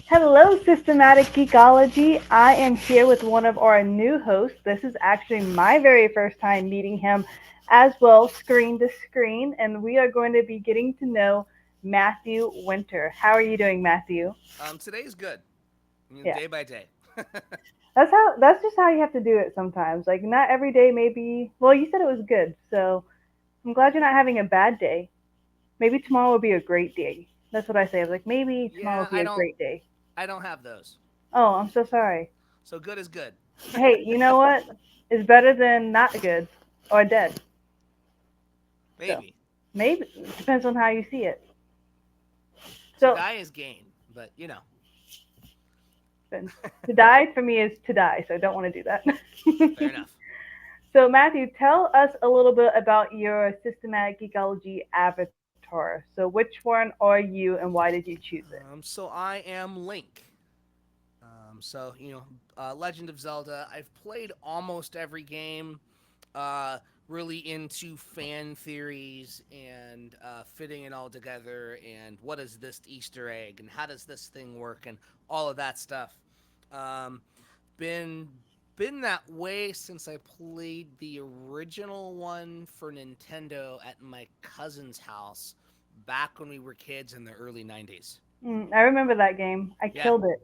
Hello, Systematic Geekology. I am here with one of our new hosts. This is actually my very first time meeting him as well, screen to screen, and we are going to be getting to know Matthew Winter. How are you doing, Matthew? Today's good. Yeah. Day by day. That's just how you have to do it sometimes. Like not every day may be well, you said it was good, so I'm glad you're not having a bad day. Maybe tomorrow will be a great day. That's what I say. I was like, maybe tomorrow will Yeah, be a great day. I don't have those. Oh, I'm so sorry. So good is good. Hey, you know what? It's better than not good or dead. So Maybe. maybe it depends on how you see it. To So die is gain, but then to die for me is to die. So I don't want to do that. fair enough. So Matthew, tell us a little bit about your systematic ecology avatar. So which one are you, and why did you choose it? So I am Link. Legend of Zelda. I've played almost every game. Uh, really into fan theories and fitting it all together, and what is this Easter egg, and how does this thing work, and all of that stuff. Um, been been that way since I played the original one for Nintendo at my cousin's house back when we were kids in the early 90s. I remember that game. I Yeah. killed it.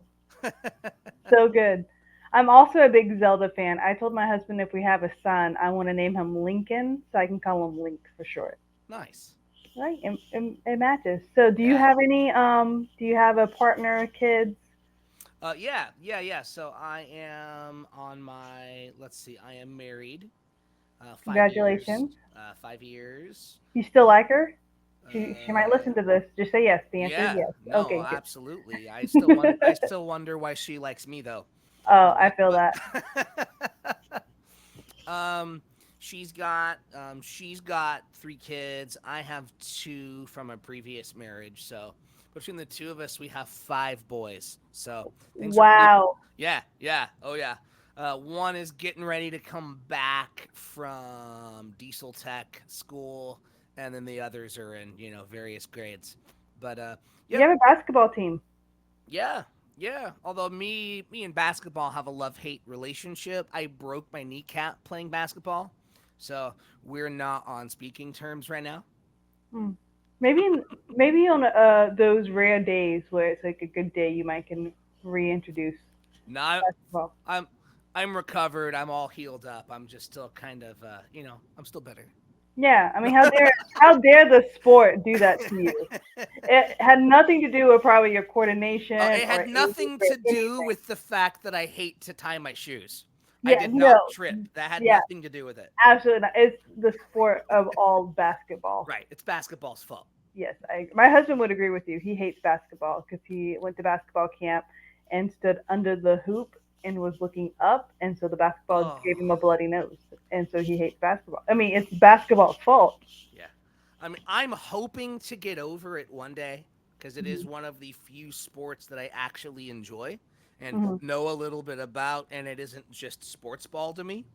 So good. I'm also a big Zelda fan. I told my husband if we have a son, I want to name him Lincoln so I can call him Link for short. Nice. Right? It matches. So Yeah. do you have a partner, kids? Yeah. So I am on my, let's see, I am married, 5 years, Congratulations. 5 years. You still like her? She might Uh, listen to this. Just say yes. The answer is yeah, yes. no, Okay, good. absolutely. I still wonder why she likes me though. Oh, I But, feel but, that. um, she's got 3 kids. I have 2 from a previous marriage. So between the two of us, we have 5 boys. So things are pretty. Wow. Yeah. Oh yeah. One is getting ready to come back from Diesel Tech school, and then the others are in various grades. But You yep, have a basketball team. yeah. Although me and basketball have a love hate relationship. I broke my kneecap playing basketball, so we're not on speaking terms right now. Hmm. Maybe maybe on those rare days where it's like a good day, you might can reintroduce Not. basketball. I'm I'm recovered. I'm all healed up. I'm just still kind of I'm still better. Yeah, I mean, how dare the sport do that to you? It had nothing to do with probably your coordination It or had age nothing or to do anything. with the fact that I hate to tie my shoes. I Yeah, did no, not trip. That had yeah, nothing to do with it. absolutely not. It's the sport of all basketball. Right. It's basketball's fault. Yes, my husband would agree with you. He hates basketball because he went to basketball camp and stood under the hoop and was looking up, and so the basketball gave Oh, him a bloody nose, and so he hates basketball. I mean, it's basketball's fault. yeah. I mean, I'm hoping to get over it one day because it Hmm. is one of the few sports that I actually enjoy and Hmm. know a little bit about, and it isn't just sports ball to me.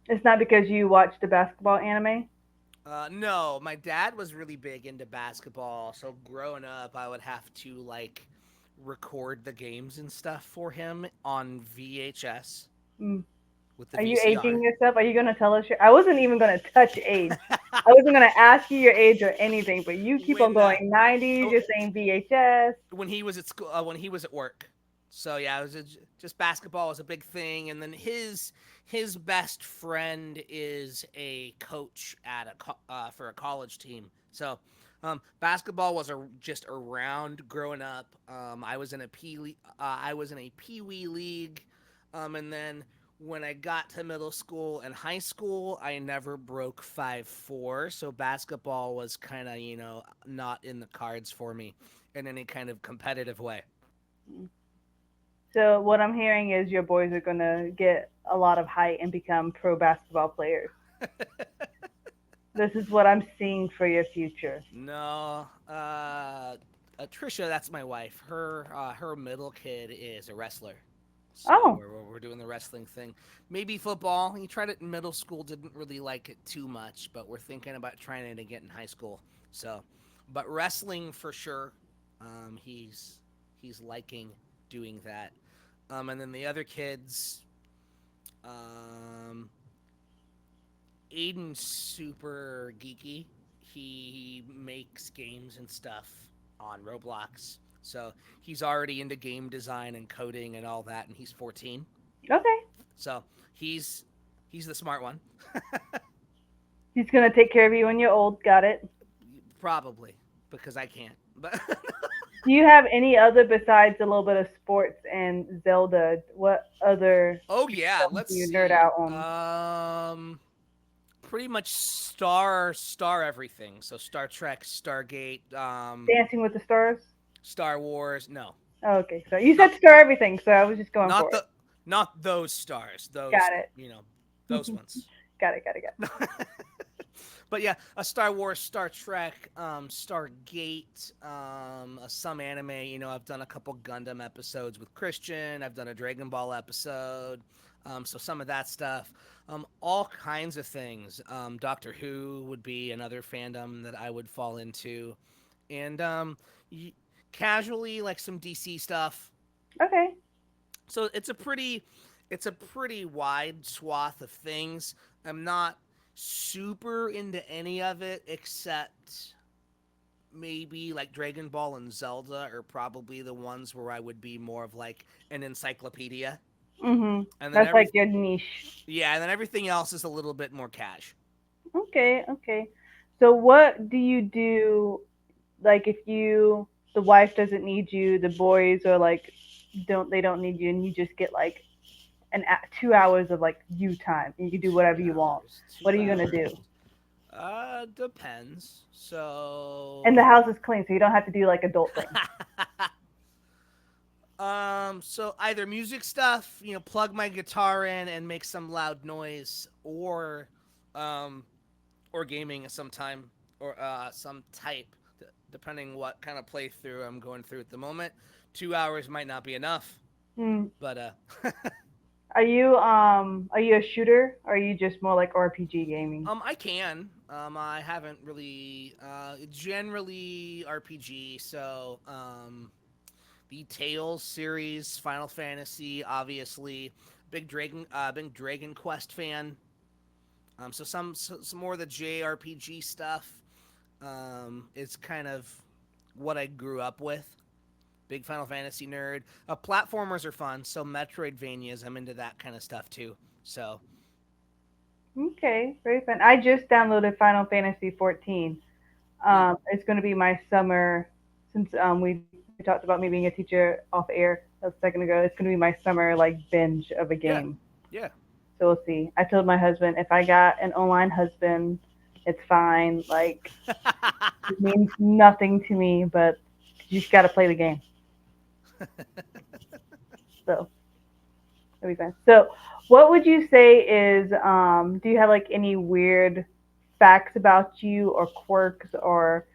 It's not because you watched the basketball anime. No, my dad was really big into basketball, so growing up, I would have to like record the games and stuff for him on VHS Mm. with the Are you aging VCR. yourself? Are you gonna tell us your? I wasn't even gonna touch age. I wasn't gonna ask you your age or anything, but you keep on when going 90s. oh, You're saying VHS. when he was at school, when he was at work. So yeah, it was just basketball was a big thing, and then his best friend is a coach at for a college team. So basketball was just around growing up. I was in a pee wee league, and then when I got to middle school and high school, I never broke 5'4", so basketball was kind of not in the cards for me in any kind of competitive way. So what I'm hearing is your boys are gonna get a lot of height and become pro basketball players. This is what I'm seeing for your future. No, Trisha, that's my wife. Her middle kid is a wrestler, so Oh, we're doing the wrestling thing. Maybe football. He tried it in middle school, didn't really like it too much, but we're thinking about trying it again in high school. So, but wrestling for sure. He's liking doing that. And then the other kids, um, Aiden's super geeky. He makes games and stuff on Roblox. So he's already into game design and coding and all that, and he's 14. Okay. So he's he's the smart one. He's gonna take care of you when you're old. Got it. Probably because I can't. But Do you have any other besides a little bit of sports and Zelda? What other oh yeah, fandoms let's do you nerd see. out on? Pretty much star everything. So Star Trek, Stargate, Dancing with the Stars. Star Wars. No, Oh, okay, so you said not star everything, so I was just going not for it. the not those stars. Got Those it. those ones. Got it. Got it. Got But yeah, a Star Wars, Star Trek, Stargate, some anime. I've done a couple Gundam episodes with Christian. I've done a Dragon Ball episode. So some of that stuff. All kinds of things. Doctor Who would be another fandom that I would fall into, and y- casually like some DC stuff. it. Okay. So it's a pretty wide swath of things. I'm not super into any of it except maybe like Dragon Ball and Zelda are probably the ones where I would be more of like an encyclopedia. Mhm. And then That's like your niche. yeah, and then everything else is a little bit more cash. Okay. Okay. So what do you do? Like if the wife doesn't need you, the boys are like don't need you, and you just get like 2 hours of like you time. You can do whatever two you want. hours, What two are you gonna hours. do? Depends. And the So house is clean, so you don't have to do like adult things. So either music stuff, plug my guitar in and make some loud noise, um, or gaming of some time or some type, depending what kind of playthrough I'm going through at the moment. 2 hours might not be enough, Hmm. but Are you a shooter or are you just more like RPG gaming? I can. I haven't really generally RPG, so the Tales series, Final Fantasy, obviously, big Dragon Quest fan. So some more of the JRPG stuff. It's kind of what I grew up with. Big Final Fantasy nerd. Platformers are fun, so Metroidvanias, I'm into that kind of stuff too. So Okay, very fun. I just downloaded Final Fantasy 14. mm, It's going to be my summer since we talked about me being a teacher off air a second ago. It's going to be my summer like binge of a yeah, game. yeah. So we'll see. I told my husband if I got an online husband, it's fine. Like it means nothing to me, but you just got to play the game. So it'll be fun. So what would you say is do you have like any weird facts about you or quirks or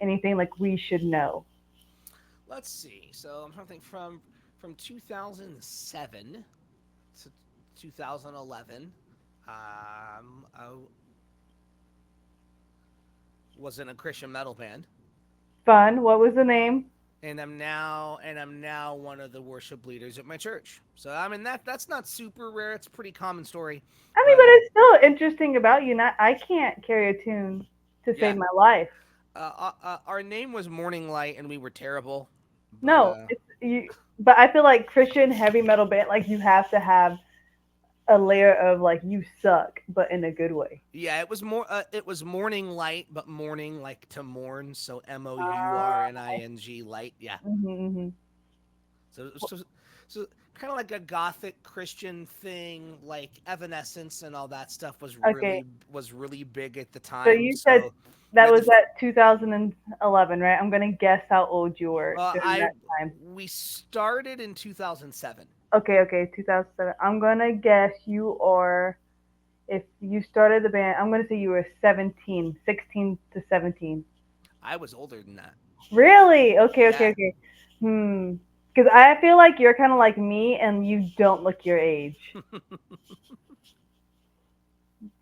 anything like we should know? Let's see. So I'm trying to think from 2007 to 2011. I was in a Christian metal band, Fun. What was the name? and I'm now one of the worship leaders at my church. So I mean that's not super rare. It's a pretty common story, I mean, but but it's still interesting about you. Not I can't carry a tune to yeah. save my life. Our name was Morning Light, and we were terrible. But No, it's you. But I feel like Christian heavy metal band, like you have to have a layer of like you suck, but in a good way. yeah, it was more. It was Morning Light, but morning like to mourn. So Uh, MOURNING light. Yeah. mm-hmm. So so kind of like a gothic Christian thing, like Evanescence and all that stuff Okay, was really big at the so time. you said So we that had was at 2011, right? I'm gonna guess how old you were during I that time. we started in 2007. Okay, okay, 2007. I'm gonna guess you are. If you started the band, I'm gonna say you were 17, 16 to 17. I was older than that. Really? Okay, okay, Yeah. okay. Hmm. Because I feel like you're kind of like me, and you don't look your age.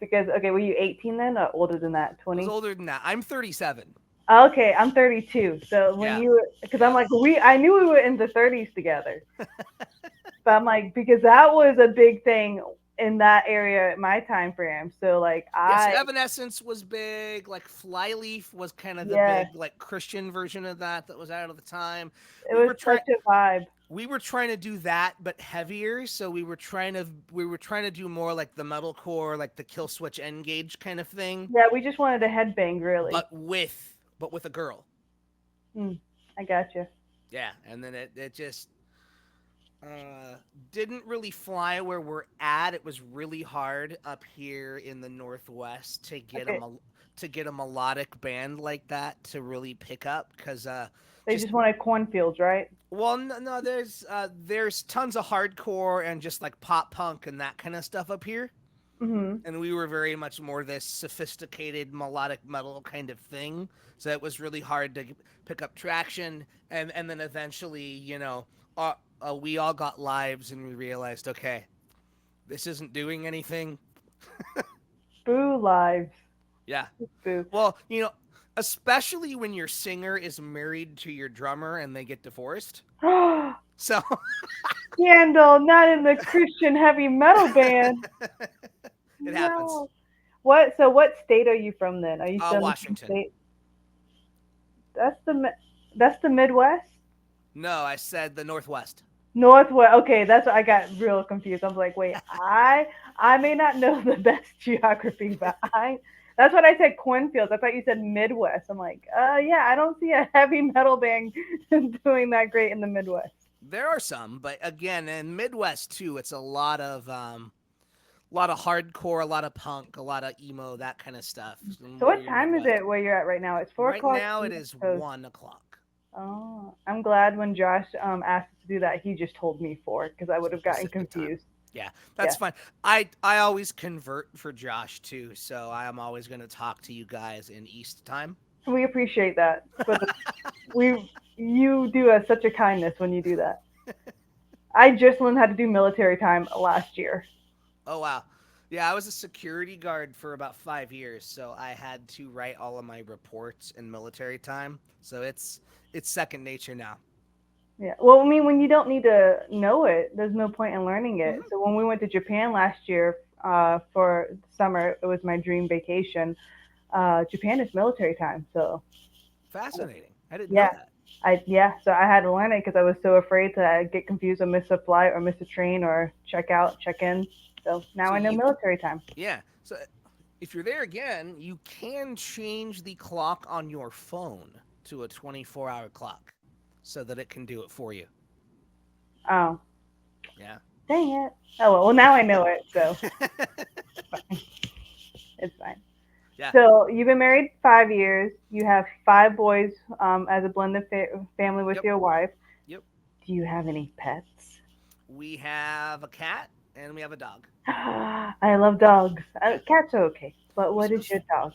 Because okay, were you 18 then, or older than that? I was 20? older than that. I'm 37. Okay, I'm 32. So when Yeah, you, because I'm yeah. like, I knew we were in the 30s together. But I'm like, because that was a big thing in that area, my time frame. So like, Yeah, so Evanescence was big, like Flyleaf was kind of the yeah, big like Christian version of that was out at the time. it We was were trying such a vibe. we were trying to do that but heavier, so we were trying to do more like the metalcore, like the Kill Switch Engage kind of thing, Yeah, we just wanted a headbang, really. but with a girl. Mm, I gotcha. Yeah, and then it just uh didn't really fly where we're at. It was really hard up here in the Northwest to get Okay, to get a melodic band like that to really pick up because they just just wanted cornfields, right? well, no, there's tons of hardcore and just like pop punk and that kind of stuff up here, Mm-hmm. and we were very much more this sophisticated melodic metal kind of thing, so it was really hard to pick up traction, and then eventually, we all got lives and we realized, okay, this isn't doing anything. Boo lives. Yeah. Boo. Well, especially when your singer is married to your drummer and they get divorced. So Scandal, not in the Christian heavy metal band. it happens. No. What? So, what state are you from then? Are you still in the same Washington. state? That's that's the Midwest. No, I said the Northwest. Northwest. Okay, that's what I got real confused. I was like, wait, I may not know the best geography, but I. That's what I said. Cornfields. I thought you said Midwest. I'm like, yeah, I don't see a heavy metal band doing that great in the Midwest. There are some, but again, in Midwest too, it's a lot of hardcore, a lot of punk, a lot of emo, that kind of stuff. So, More what your time is Midwest. it where you're at right now? It's 4 Right o'clock now, it East is Coast. 1 o'clock. Oh, I'm glad when Josh asked us to do that, he just told me 4 because I would have gotten Pacific time. confused. Yeah, Yeah, that's fine. I always convert for Josh too, so I am always going to talk to you guys in East time. we appreciate that. But you do us such a kindness when you do that. I just learned how to do military time last year. Oh wow. Yeah, I was a security guard for about 5 years, so I had to write all of my reports in military time. So it's second nature now. Yeah. Well, I mean, when you don't need to know it, there's no point in learning it. Hmm. So when we went to Japan last year for summer, it was my dream vacation. Japan is military time, so Fascinating. I didn't know yeah, that. so I had to learn it because I was so afraid to get confused or miss a flight or miss a train or check out, check in. So now So I know you military time. yeah. So if you're there again, you can change the clock on your phone to a 24-hour clock so that it can do it for you. Oh, Yeah. dang it. Oh well, now I know it, so it's fine. Yeah. So you've been married 5 years. You have 5 boys as a blended family with Yep. your wife. Yep. Do you have any pets? We have a cat and we have a dog. I love dogs. Cats are okay, but It what is was your dog?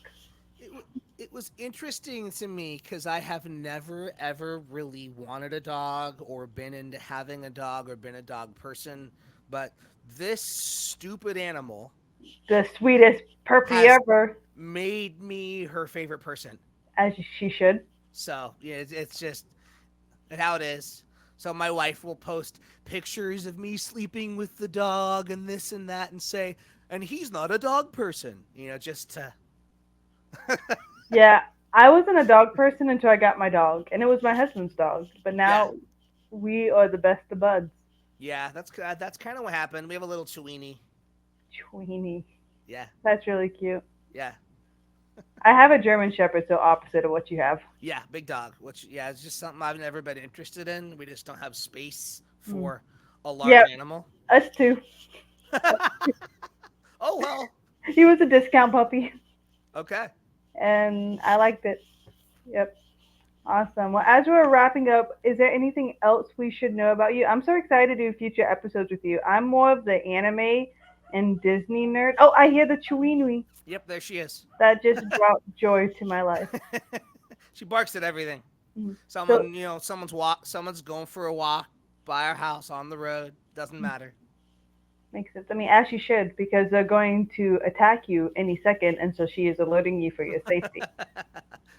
it, it was interesting to me because I have never ever really wanted a dog or been into having a dog or been a dog person, but this stupid animal The sweetest puppy has ever, made me her favorite person. as she should. So yeah, it's just how it is. So my wife will post pictures of me sleeping with the dog and this and that and say, and he's not a dog person, just to Yeah, I wasn't a dog person until I got my dog, and it was my husband's dog. But yeah, now we are the best of buds. yeah. That's kind of what happened. We have a little Chewini. Tweenie. Yeah, That's really cute. yeah, I have a German Shepherd, so opposite of what you have. yeah. Big dog. Which yeah, it's just something I've never been interested in. We just don't have space Mm. for a large Yep, animal. us too. Oh well. He was a discount puppy, Okay. and I liked it. Yep. Awesome. Well, as we're wrapping up, is there anything else we should know about you? I'm so excited to do future episodes with you. I'm more of the anime and Disney nerd. Oh, I hear the Chewinui. Yep. There she is. That just brought joy to my life. She barks at everything. Mhm. So, Someone's going for a walk by our house on the road. Doesn't matter. makes sense. I mean, as she should, because they're going to attack you any second, and so she is alerting you for your safety.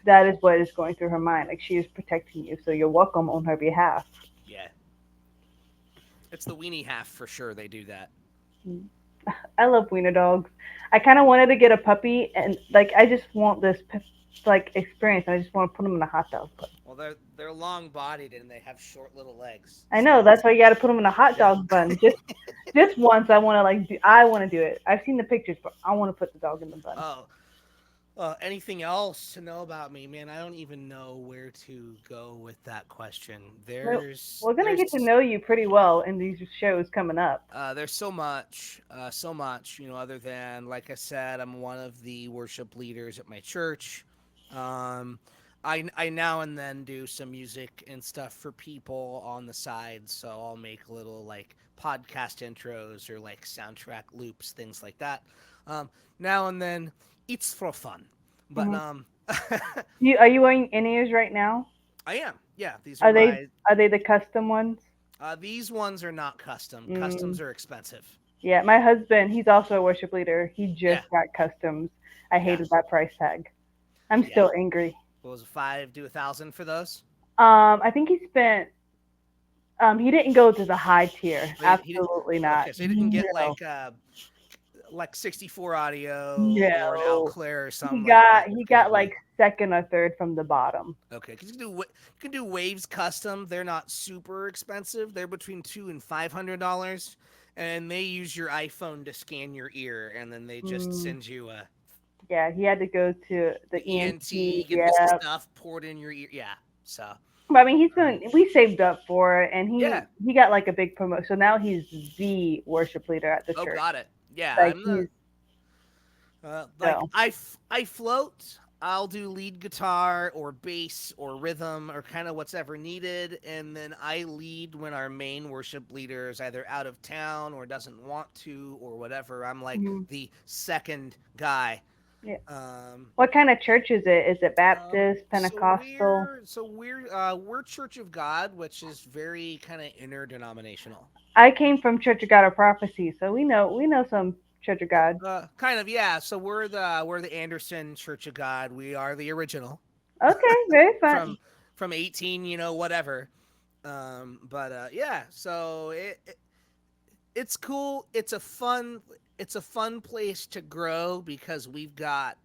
That is what is going through her mind. Like she is protecting you, so you're welcome on her behalf. Yeah, it's the weenie half for sure. They do that. I love wiener dogs. I kind of wanted to get a puppy, and like I just want this like experience. I just want to put them in a hot dog. But Well, they're long bodied and they have short little legs, I know so that's why you got to put them in a hot yeah. dog bun. Just once, I want to like I want to do it. I've seen the pictures, but I want to put the dog in the bun. Oh, anything else to know about me, man? I don't even know where to go with that question. Well, we're gonna get to know you pretty well in these shows coming up. There's so much. Other than like I said, I'm one of the worship leaders at my church. Um, I now and then do some music and stuff for people on the side, so I'll make little like podcast intros or like soundtrack loops, things like that. Um, Now and then, it's for fun, but Hmm. You are you wearing in ears right now? I am. Yeah, these are Are they my. are they the custom ones? These ones are not custom. Mm. Customs are expensive. Yeah, my husband, he's also a worship leader. He Yeah, just got customs. I yeah, hated that price tag. I'm yeah. still angry. What was it, 5 to 1,000 for those? I think he spent. He didn't go to the high tier. Oh, he did. Absolutely not. Okay, so he didn't get No, like 64 audio or an Al no. Claire or He something like got that. he got Probably like second or third from the bottom. okay. Because you can do Waves custom. They're not super expensive. They're between $200 and $500, and they use your iPhone to scan your ear, and then they just Mm, send you yeah, he had to go to the the ENT. ENT, get this Yeah, stuff poured in your ear. Yeah. So but I mean, he's um, been. We saved up for it, and yeah. he got like a big promotion. So now he's the worship leader at the Oh, church. got it. Yeah, Like I'm the he's like so. I float. I'll do lead guitar or bass or rhythm or kind of whatever needed, and then I lead when our main worship leader is either out of town or doesn't want to or whatever. I'm like Mhm. the second guy. Yeah. Um, What kind of church is it? Is it um, Baptist, so Pentecostal? we're Church of God, which is very kind of interdenominational. I came from Church of God of Prophecy, so we know some Church of God. Kind of, yeah. So we're the Anderson Church of God. We are the original Okay, very fun. from 18, whatever. But yeah, so it's cool. It's a fun place to grow because we've got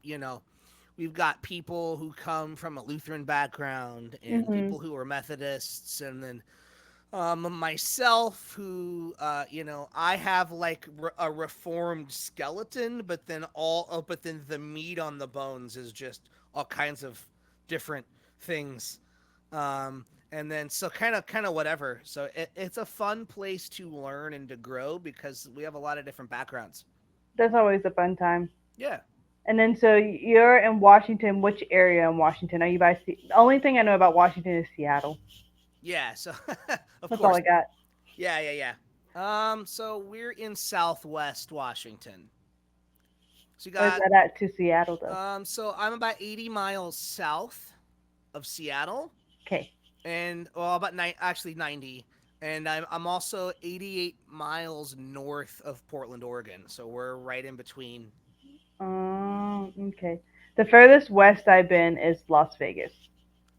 people who come from a Lutheran background and Mhm. people who are Methodists, and then myself who I have like a reformed skeleton, but then the meat on the bones is just all kinds of different things. And then so kind of whatever. So it's a fun place to learn and to grow because we have a lot of different backgrounds. That's always a fun time. Yeah. And then so you're in Washington. Which area in Washington are you by? The only thing I know about Washington is Seattle. Yeah, so of That's all course. I got. Yeah. So we're in Southwest Washington. So you Where's got that at to Seattle though? so I'm about 80 miles south of Seattle, Okay. and well, about actually 90, and I'm also 88 miles north of Portland, Oregon. So we're right in between. Okay. The furthest west I've been is Las Vegas.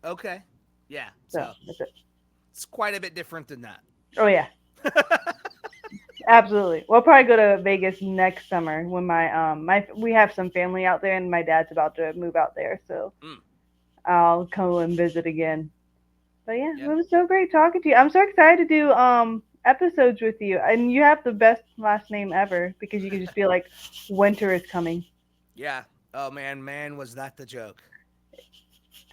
Okay, yeah. So So that's it. it's quite a bit different than that. Oh yeah, absolutely. We'll probably go to Vegas next summer when my we have some family out there and my dad's about to move out there, so Mm, I'll come and visit again. But yeah, it yeah, was so great talking to you. I'm so excited to do episodes with you, and you have the best last name ever because you can just be like, winter is coming. yeah. Oh man, was that the joke?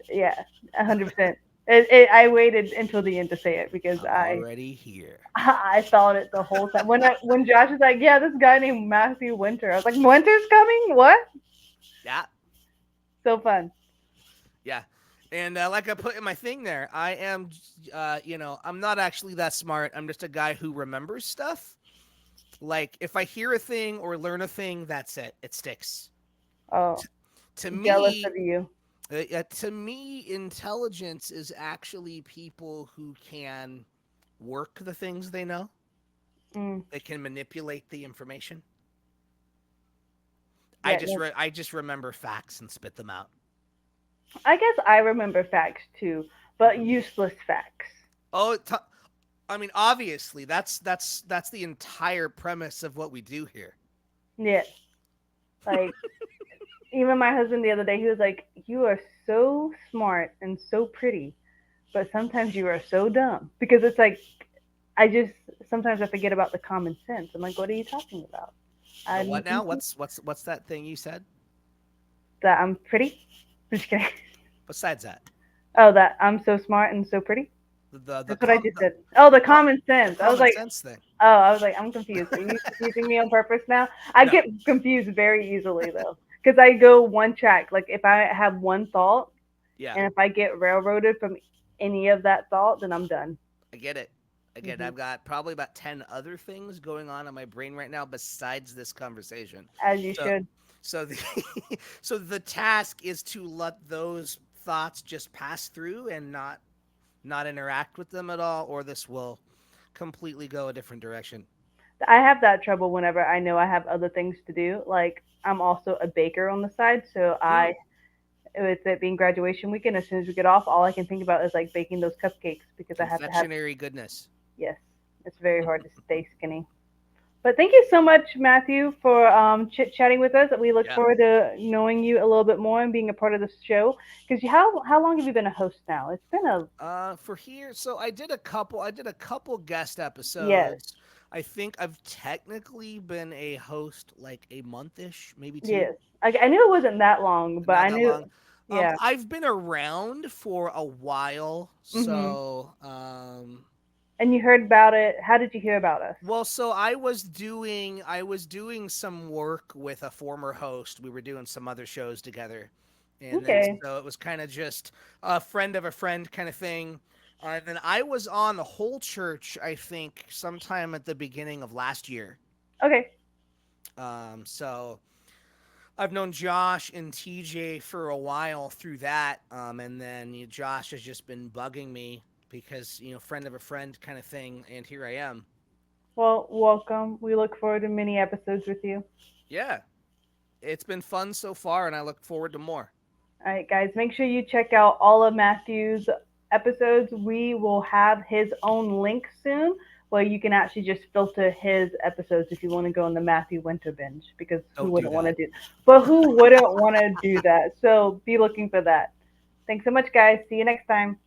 Yeah, 100%. I waited until the end to say it because I'm already here. I thought it the whole time. When Josh was like, "Yeah, this guy named Matthew Winter," I was like, "Winter's coming? What?" Yeah, So fun. yeah. And like I put in my thing there, I am, I'm not actually that smart. I'm just a guy who remembers stuff. Like if I hear a thing or learn a thing, that's it. It sticks. Oh, To jealous me, of you. intelligence is actually people who can work the things they know. Mm, They can manipulate the information. I yeah, just no, re- I just remember facts and spit them out. I guess I remember facts too, but Hmm. useless facts. Oh, I mean, obviously, that's the entire premise of what we do here. Yeah, like even my husband the other day, he was like, "You are so smart and so pretty, but sometimes you are so dumb." Because it's like I just sometimes I forget about the common sense. I'm like, "What are you talking about?" The I'm what now? confused. What's that thing you said? That I'm pretty. I'm just kidding. Besides that, Oh, that I'm so smart and so pretty. the the That's what I com just said. Oh, the the com common the sense. I was common like, sense thing. I'm confused. Are you confusing me on purpose now? I No, get confused very easily though, because I go one track. Like if I have one thought, yeah, and if I get railroaded from any of that thought, then I'm done. I get it. Again, Hmm. I've got probably about 10 other things going on in my brain right now besides this conversation. As you So should. so the so the task is to let those thoughts just pass through and not interact with them at all, or this will completely go a different direction. I have that trouble whenever I know I have other things to do. Like I'm also a baker on the side, so Mm, with it being graduation weekend, as soon as we get off, all I can think about is like baking those cupcakes because I have to have. confectionery goodness. Yes, it's very hard to stay skinny. But thank you so much, Matthew, for chit chatting with us. We look Yeah. forward to knowing you a little bit more and being a part of the show. Because how long have you been a host now? It's been a For here, so I did a couple guest yes, episodes. I think I've technically been a host like a monthish, maybe two, yes. I knew it wasn't that long, but not I that knew long. yeah. I've been around for a while, Mhm. so And you heard about it. How did you hear about us? well, so I was doing some work with a former host. We were doing some other shows together. And then Okay. so it was kind of just a friend of a friend kind of thing. And then I was on the whole church, I think, sometime at the beginning of last year. Okay. So I've known Josh and TJ for a while through that. And then Josh has just been bugging me because, friend of a friend kind of thing. And here I am. Well, welcome. We look forward to many episodes with you. Yeah, it's been fun so far, and I look forward to more. All right, guys, make sure you check out all of Matthew's episodes. We will have his own link soon where you can actually just filter his episodes if you want to go on the Matthew Winter binge because who Don't do wouldn't want to that. do but who wouldn't want to do that? So be looking for that. Thanks so much, guys. See you next time.